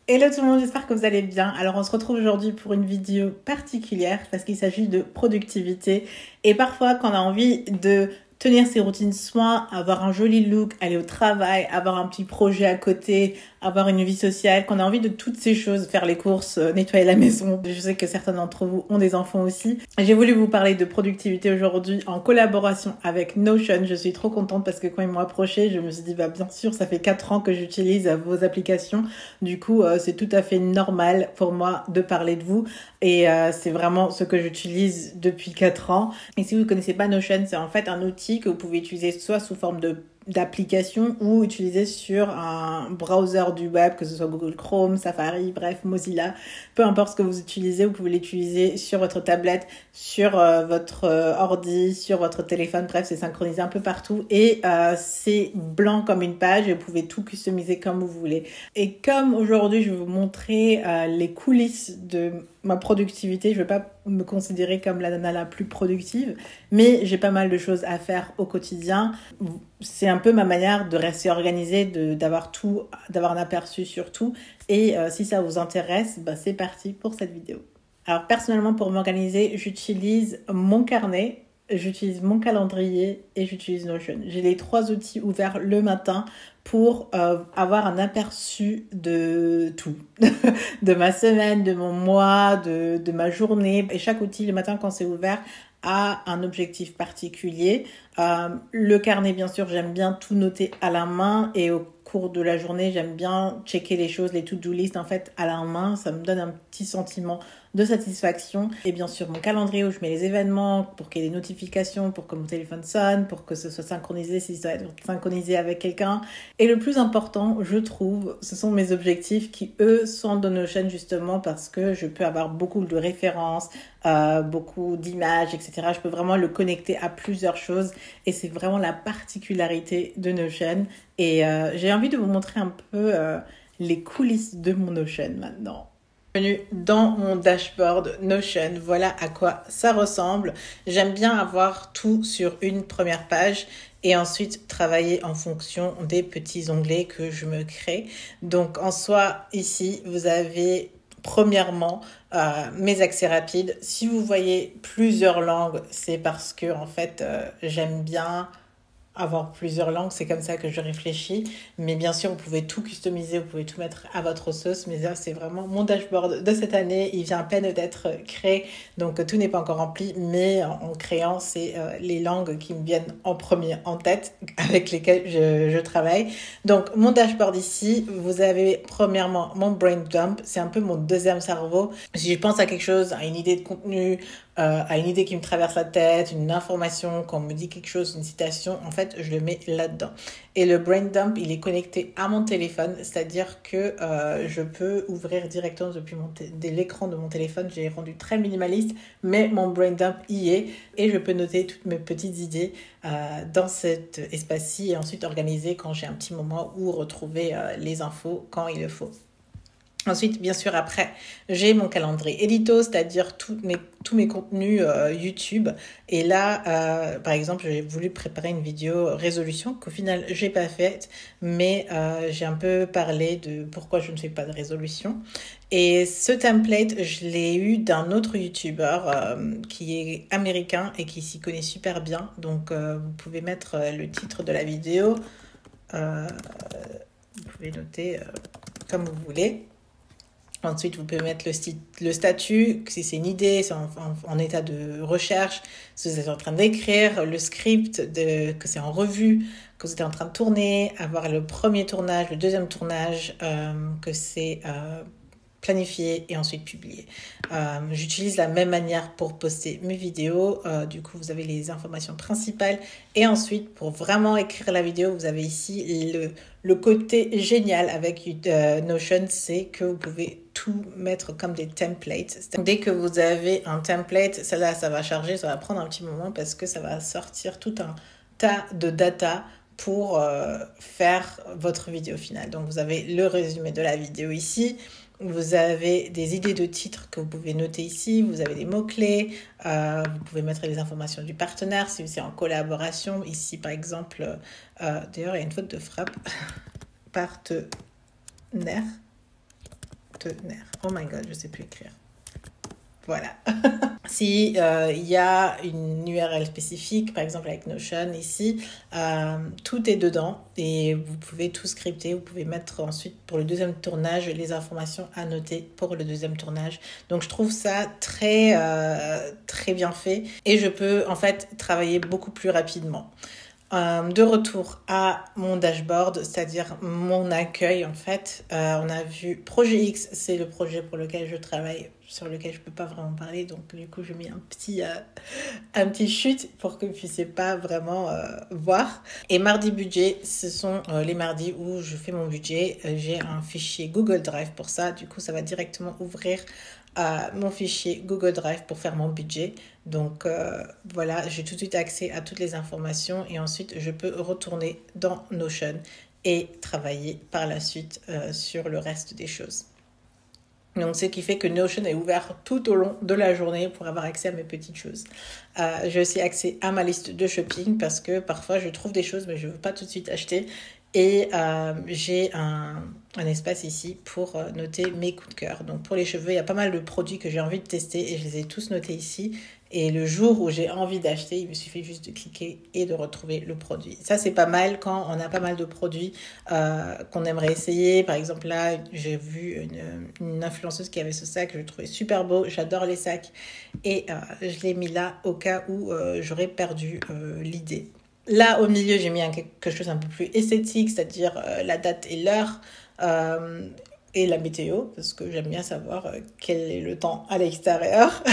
Hello tout le monde, j'espère que vous allez bien. Alors on se retrouve aujourd'hui pour une vidéo particulière parce qu'il s'agit de productivité. Et parfois quand on a envie de tenir ses routines soins, avoir un joli look, aller au travail, avoir un petit projet à côté, avoir une vie sociale, qu'on a envie de toutes ces choses, faire les courses, nettoyer la maison. Je sais que certains d'entre vous ont des enfants aussi. J'ai voulu vous parler de productivité aujourd'hui en collaboration avec Notion. Je suis trop contente parce que quand ils m'ont approché, je me suis dit bah bien sûr, ça fait 4 ans que j'utilise vos applications. Du coup, c'est tout à fait normal pour moi de parler de vous. Et c'est vraiment ce que j'utilise depuis 4 ans. Et si vous ne connaissez pas Notion, c'est en fait un outil que vous pouvez utiliser soit sous forme d'application ou utiliser sur un browser du web, que ce soit Google Chrome, Safari, bref, Mozilla. Peu importe ce que vous utilisez, vous pouvez l'utiliser sur votre tablette, sur votre ordi, sur votre téléphone. Bref, c'est synchronisé un peu partout et c'est blanc comme une page et vous pouvez tout customiser comme vous voulez. Et comme aujourd'hui, je vais vous montrer les coulisses de ma productivité, je ne vais pas me considérer comme la nana la plus productive, mais j'ai pas mal de choses à faire au quotidien. C'est un peu ma manière de rester organisée, d'avoir un aperçu sur tout. Et si ça vous intéresse, bah, c'est parti pour cette vidéo. Alors personnellement, pour m'organiser, j'utilise mon carnet, j'utilise mon calendrier et j'utilise Notion. J'ai les 3 outils ouverts le matin pour avoir un aperçu de tout, de ma semaine, de mon mois, de ma journée. Et chaque outil, le matin quand c'est ouvert, a un objectif particulier. Le carnet, bien sûr, j'aime bien tout noter à la main et au cours de la journée, j'aime bien checker les choses, les to-do list en fait à la main. Ça me donne un petit sentiment de satisfaction. Et bien sûr, mon calendrier où je mets les événements pour qu'il y ait des notifications, pour que mon téléphone sonne, pour que ce soit synchronisé si ça doit être synchronisé avec quelqu'un. Et le plus important, je trouve, ce sont mes objectifs qui, eux, sont dans Notion justement parce que je peux avoir beaucoup de références, beaucoup d'images, etc. Je peux vraiment le connecter à plusieurs choses et c'est vraiment la particularité de Notion. Et j'ai envie de vous montrer un peu les coulisses de mon Notion maintenant. Bienvenue dans mon dashboard Notion, voilà à quoi ça ressemble. J'aime bien avoir tout sur une première page et ensuite travailler en fonction des petits onglets que je me crée. Donc en soi, ici, vous avez premièrement mes accès rapides. Si vous voyez plusieurs langues, c'est parce que en fait, j'aime bien avoir plusieurs langues, c'est comme ça que je réfléchis. Mais bien sûr, vous pouvez tout customiser, vous pouvez tout mettre à votre sauce. Mais là, c'est vraiment mon dashboard de cette année. Il vient à peine d'être créé, donc tout n'est pas encore rempli. Mais en créant, c'est les langues qui me viennent en premier en tête, avec lesquelles je travaille. Donc, mon dashboard ici, vous avez premièrement mon brain dump. C'est un peu mon deuxième cerveau. Si je pense à quelque chose, à une idée de contenu, à une idée qui me traverse la tête, une information, quand on me dit quelque chose, une citation, en fait, je le mets là-dedans. Et le brain dump, il est connecté à mon téléphone, c'est-à-dire que je peux ouvrir directement depuis l'écran de mon téléphone. J'ai rendu très minimaliste, mais mon brain dump y est et je peux noter toutes mes petites idées dans cet espace-ci et ensuite organiser quand j'ai un petit moment où retrouver les infos quand il le faut. Ensuite, bien sûr, après, j'ai mon calendrier édito, c'est-à-dire tous mes contenus YouTube. Et là, par exemple, j'ai voulu préparer une vidéo résolution qu'au final, j'ai pas faite, mais j'ai un peu parlé de pourquoi je ne fais pas de résolution. Et ce template, je l'ai eu d'un autre YouTuber qui est américain et qui s'y connaît super bien. Donc, vous pouvez mettre le titre de la vidéo. Vous pouvez noter comme vous voulez. Ensuite, vous pouvez mettre le statut, si c'est une idée, c'est en état de recherche, si vous êtes en train d'écrire, le script, que c'est en revue, que vous êtes en train de tourner, avoir le premier tournage, le deuxième tournage, que c'est planifié et ensuite publié. J'utilise la même manière pour poster mes vidéos. Du coup, vous avez les informations principales. Et ensuite, pour vraiment écrire la vidéo, vous avez ici le côté génial avec Notion, c'est que vous pouvez tout mettre comme des templates. Dès que vous avez un template, ça va charger, ça va prendre un petit moment parce que ça va sortir tout un tas de data pour faire votre vidéo finale. Donc, vous avez le résumé de la vidéo ici. Vous avez des idées de titres que vous pouvez noter ici. Vous avez des mots-clés. Vous pouvez mettre les informations du partenaire si c'est en collaboration. Ici, par exemple, d'ailleurs, il y a une faute de frappe. Partenaire. partenaire. Oh my god, je sais plus écrire. Voilà. Si il y a une URL spécifique, par exemple avec Notion ici, tout est dedans et vous pouvez tout scripter. Vous pouvez mettre ensuite pour le deuxième tournage les informations à noter pour le deuxième tournage. Donc je trouve ça très bien fait et je peux en fait travailler beaucoup plus rapidement. De retour à mon dashboard, c'est-à-dire mon accueil en fait. On a vu Projet X, c'est le projet pour lequel je travaille, sur lequel je peux pas vraiment parler, donc du coup je mets un petit chute pour que vous puissiez pas vraiment voir. Et mardi budget, ce sont les mardis où je fais mon budget. J'ai un fichier Google Drive pour ça, du coup ça va directement ouvrir mon fichier Google Drive pour faire mon budget. Donc voilà, j'ai tout de suite accès à toutes les informations et ensuite je peux retourner dans Notion et travailler par la suite sur le reste des choses. Donc, ce qui fait que Notion est ouvert tout au long de la journée pour avoir accès à mes petites choses. J'ai aussi accès à ma liste de shopping parce que parfois je trouve des choses mais je ne veux pas tout de suite acheter. Et j'ai un espace ici pour noter mes coups de cœur. Donc pour les cheveux, il y a pas mal de produits que j'ai envie de tester et je les ai tous notés ici. Et le jour où j'ai envie d'acheter, il me suffit juste de cliquer et de retrouver le produit. Ça, c'est pas mal quand on a pas mal de produits qu'on aimerait essayer. Par exemple, là, j'ai vu une influenceuse qui avait ce sac que je trouvais super beau. J'adore les sacs. Et je l'ai mis là au cas où j'aurais perdu l'idée. Là, au milieu, j'ai mis quelque chose un peu plus esthétique, c'est-à-dire la date et l'heure et la météo, parce que j'aime bien savoir quel est le temps à l'extérieur.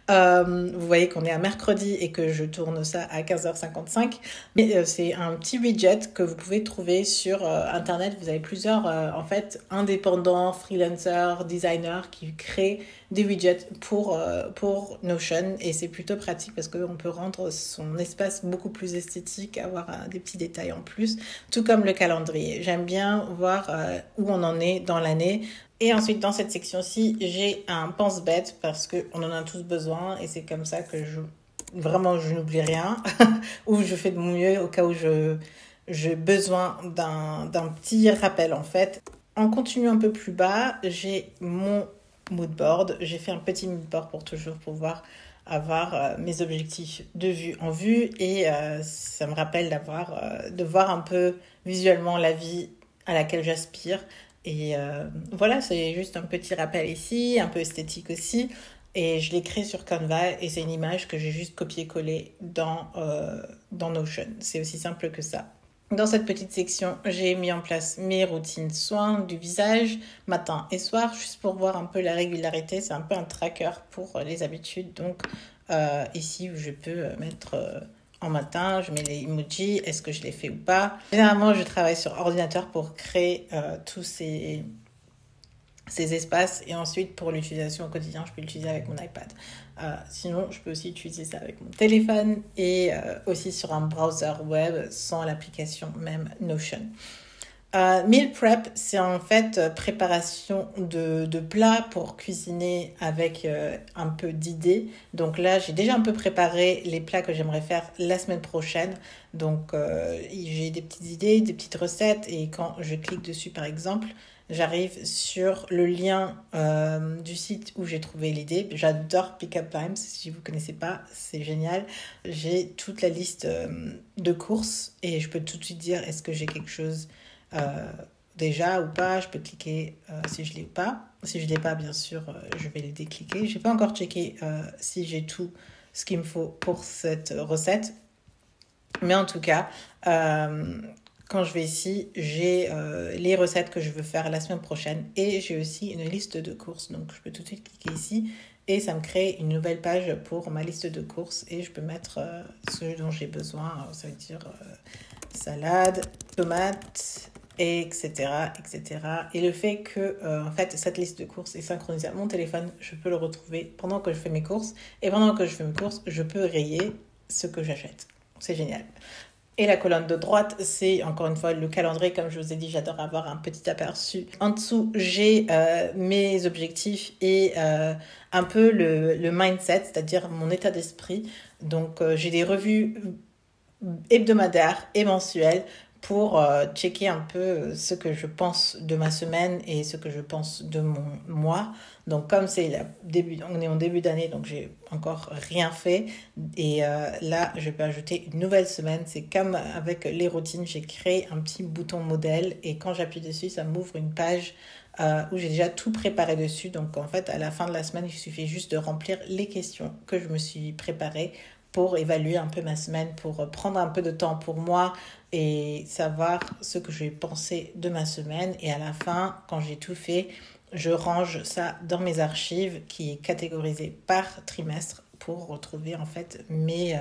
Vous voyez qu'on est à mercredi et que je tourne ça à 15h55. Mais c'est un petit widget que vous pouvez trouver sur Internet. Vous avez plusieurs, en fait, indépendants, freelancers, designers qui créent des widgets pour Notion. Et c'est plutôt pratique parce qu'on peut rendre son espace beaucoup plus esthétique, avoir des petits détails en plus. Tout comme le calendrier. J'aime bien voir où on en est dans l'année. Et ensuite, dans cette section-ci, j'ai un pense-bête parce qu'on en a tous besoin et c'est comme ça que je n'oublie rien ou je fais de mon mieux au cas où j'ai besoin d'un petit rappel en fait. En continuant un peu plus bas, j'ai mon mood board. J'ai fait un petit mood board pour toujours pouvoir avoir mes objectifs de vue en vue et ça me rappelle de voir un peu visuellement la vie à laquelle j'aspire. Et voilà, c'est juste un petit rappel ici, un peu esthétique aussi. Et je l'ai créé sur Canva et c'est une image que j'ai juste copié-collé dans Notion. C'est aussi simple que ça. Dans cette petite section, j'ai mis en place mes routines soins du visage, matin et soir, juste pour voir un peu la régularité. C'est un peu un tracker pour les habitudes. Donc ici, je peux mettre... en matin, je mets les emojis, est-ce que je les fais ou pas. Généralement, je travaille sur ordinateur pour créer tous ces espaces et ensuite pour l'utilisation au quotidien, je peux l'utiliser avec mon iPad. Sinon, je peux aussi utiliser ça avec mon téléphone et aussi sur un browser web sans l'application même Notion. Meal prep, c'est en fait préparation de plats pour cuisiner avec un peu d'idées. Donc là, j'ai déjà un peu préparé les plats que j'aimerais faire la semaine prochaine. Donc j'ai des petites idées, des petites recettes et quand je clique dessus par exemple, j'arrive sur le lien du site où j'ai trouvé l'idée. J'adore Pickup Times, si vous ne connaissez pas, c'est génial. J'ai toute la liste de courses et je peux tout de suite dire est-ce que j'ai quelque chose déjà ou pas. Je peux cliquer si je l'ai ou pas. Si je l'ai pas, bien sûr, je vais le décliquer. J'ai pas encore checké si j'ai tout ce qu'il me faut pour cette recette. Mais en tout cas, quand je vais ici, j'ai les recettes que je veux faire la semaine prochaine et j'ai aussi une liste de courses. Donc, je peux tout de suite cliquer ici et ça me crée une nouvelle page pour ma liste de courses et je peux mettre ce dont j'ai besoin. Ça veut dire salade, tomates, etc., etc. Et le fait que, en fait, cette liste de courses est synchronisée à mon téléphone, je peux le retrouver pendant que je fais mes courses. Et pendant que je fais mes courses, je peux rayer ce que j'achète. C'est génial. Et la colonne de droite, c'est encore une fois le calendrier. Comme je vous ai dit, j'adore avoir un petit aperçu. En dessous, j'ai mes objectifs et un peu le mindset, c'est-à-dire mon état d'esprit. Donc, j'ai des revues hebdomadaires et mensuelles pour checker un peu ce que je pense de ma semaine et ce que je pense de mon mois. Donc comme on est en début d'année, donc j'ai encore rien fait. Et là, je peux ajouter une nouvelle semaine. C'est comme avec les routines, j'ai créé un petit bouton modèle et quand j'appuie dessus, ça m'ouvre une page où j'ai déjà tout préparé dessus. Donc en fait, à la fin de la semaine, il suffit juste de remplir les questions que je me suis préparées pour évaluer un peu ma semaine, pour prendre un peu de temps pour moi et savoir ce que je vais penser de ma semaine. Et à la fin, quand j'ai tout fait, je range ça dans mes archives qui est catégorisé par trimestre pour retrouver en fait mes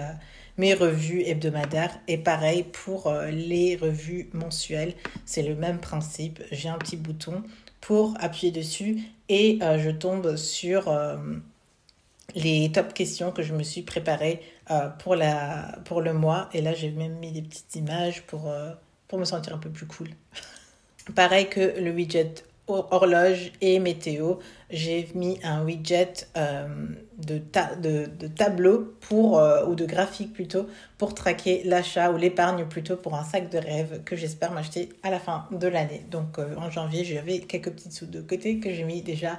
revues hebdomadaires. Et pareil pour les revues mensuelles, c'est le même principe. J'ai un petit bouton pour appuyer dessus et je tombe sur les top questions que je me suis préparées pour le mois. Et là, j'ai même mis des petites images pour me sentir un peu plus cool. Pareil que le widget horloge et météo, j'ai mis un widget de tableau ou de graphique plutôt pour traquer l'achat ou l'épargne plutôt pour un sac de rêve que j'espère m'acheter à la fin de l'année. Donc en janvier, j'avais quelques petites sous de côté que j'ai mis déjà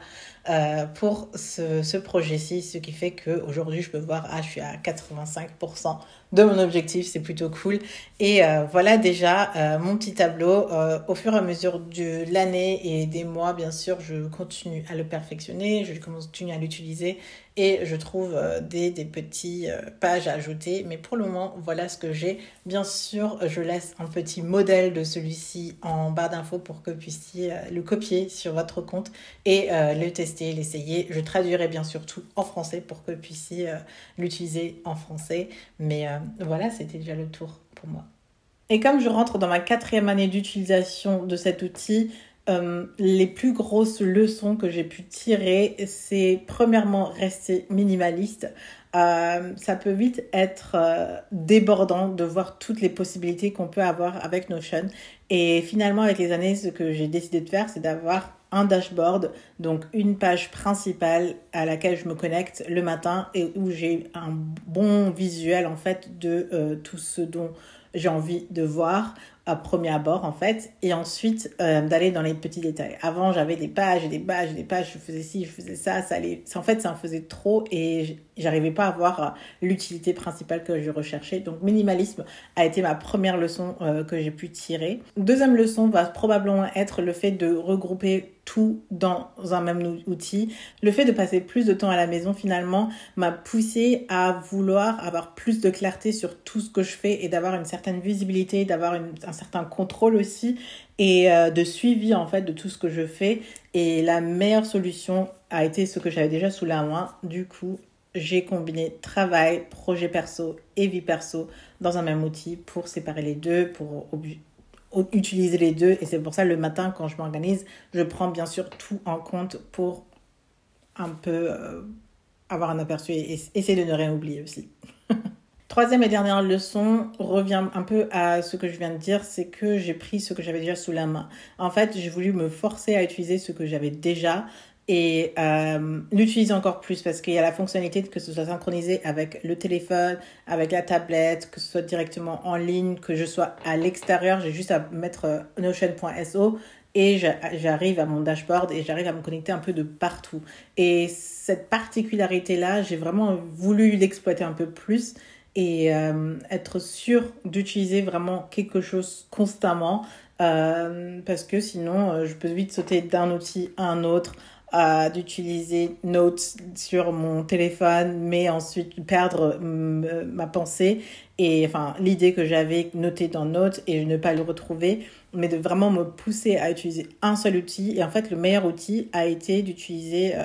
pour ce projet-ci, ce qui fait qu'aujourd'hui, je peux voir, je suis à 85% de mon objectif, c'est plutôt cool. Et voilà déjà mon petit tableau. Au fur et à mesure de l'année et des mois, bien sûr, je continue à le perfectionner, je continue à l'utiliser et je trouve des petites pages à ajouter. Mais pour le moment, voilà ce que j'ai. Bien sûr, je laisse un petit modèle de celui-ci en barre d'infos pour que vous puissiez le copier sur votre compte et le tester, l'essayer. Je traduirai bien sûr tout en français pour que vous puissiez l'utiliser en français. Mais voilà, c'était déjà le tour pour moi. Et comme je rentre dans ma 4e année d'utilisation de cet outil, les plus grosses leçons que j'ai pu tirer, c'est premièrement rester minimaliste. Ça peut vite être débordant de voir toutes les possibilités qu'on peut avoir avec Notion. Et finalement, avec les années, ce que j'ai décidé de faire, c'est d'avoir un dashboard, donc une page principale à laquelle je me connecte le matin et où j'ai un bon visuel en fait de tout ce dont j'ai envie de voir à premier abord en fait, et ensuite d'aller dans les petits détails. Avant, j'avais des pages et des pages et des pages, je faisais ci, je faisais ça, en fait, ça en faisait trop et j'arrivais pas à voir l'utilité principale que je recherchais. Donc, minimalisme a été ma première leçon que j'ai pu tirer. Deuxième leçon va probablement être le fait de regrouper tout dans un même outil. Le fait de passer plus de temps à la maison, finalement, m'a poussé à vouloir avoir plus de clarté sur tout ce que je fais et d'avoir une certaine visibilité, d'avoir un certain contrôle aussi et de suivi en fait de tout ce que je fais. Et la meilleure solution a été ce que j'avais déjà sous la main. Du coup, j'ai combiné travail, projet perso et vie perso dans un même outil pour séparer les deux, pour utiliser les deux. Et c'est pour ça le matin quand je m'organise, je prends bien sûr tout en compte pour un peu avoir un aperçu et essayer de ne rien oublier aussi. Troisième et dernière leçon revient un peu à ce que je viens de dire, c'est que j'ai pris ce que j'avais déjà sous la main. En fait, j'ai voulu me forcer à utiliser ce que j'avais déjà et l'utiliser encore plus parce qu'il y a la fonctionnalité que ce soit synchronisé avec le téléphone, avec la tablette, que ce soit directement en ligne, que je sois à l'extérieur. J'ai juste à mettre notion.so et j'arrive à mon dashboard et j'arrive à me connecter un peu de partout. Et cette particularité-là, j'ai vraiment voulu l'exploiter un peu plus et être sûr d'utiliser vraiment quelque chose constamment parce que sinon, je peux vite sauter d'un outil à un autre, d'utiliser Notes sur mon téléphone, mais ensuite perdre ma pensée et enfin l'idée que j'avais notée dans Notes et ne pas le retrouver, mais de vraiment me pousser à utiliser un seul outil. Et en fait, le meilleur outil a été d'utiliser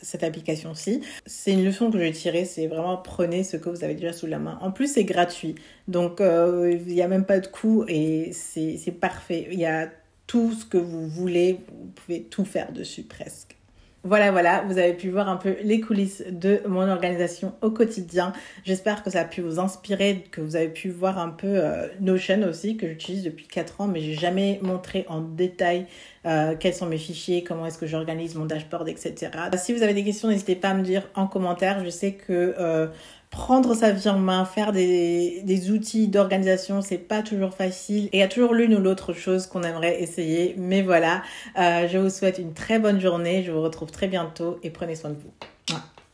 cette application-ci. C'est une leçon que j'ai tirée, c'est vraiment prenez ce que vous avez déjà sous la main. En plus, c'est gratuit, donc il n'y a même pas de coût et c'est parfait. Il y a tout ce que vous voulez, vous pouvez tout faire dessus presque. Voilà, vous avez pu voir un peu les coulisses de mon organisation au quotidien. J'espère que ça a pu vous inspirer, que vous avez pu voir un peu Notion aussi, que j'utilise depuis 4 ans, mais j'ai jamais montré en détail quels sont mes fichiers, comment est-ce que j'organise mon dashboard, etc. Si vous avez des questions, n'hésitez pas à me dire en commentaire. Je sais que prendre sa vie en main, faire des outils d'organisation, c'est pas toujours facile. Et il y a toujours l'une ou l'autre chose qu'on aimerait essayer. Mais voilà, je vous souhaite une très bonne journée. Je vous retrouve très bientôt et prenez soin de vous.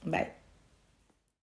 Bye.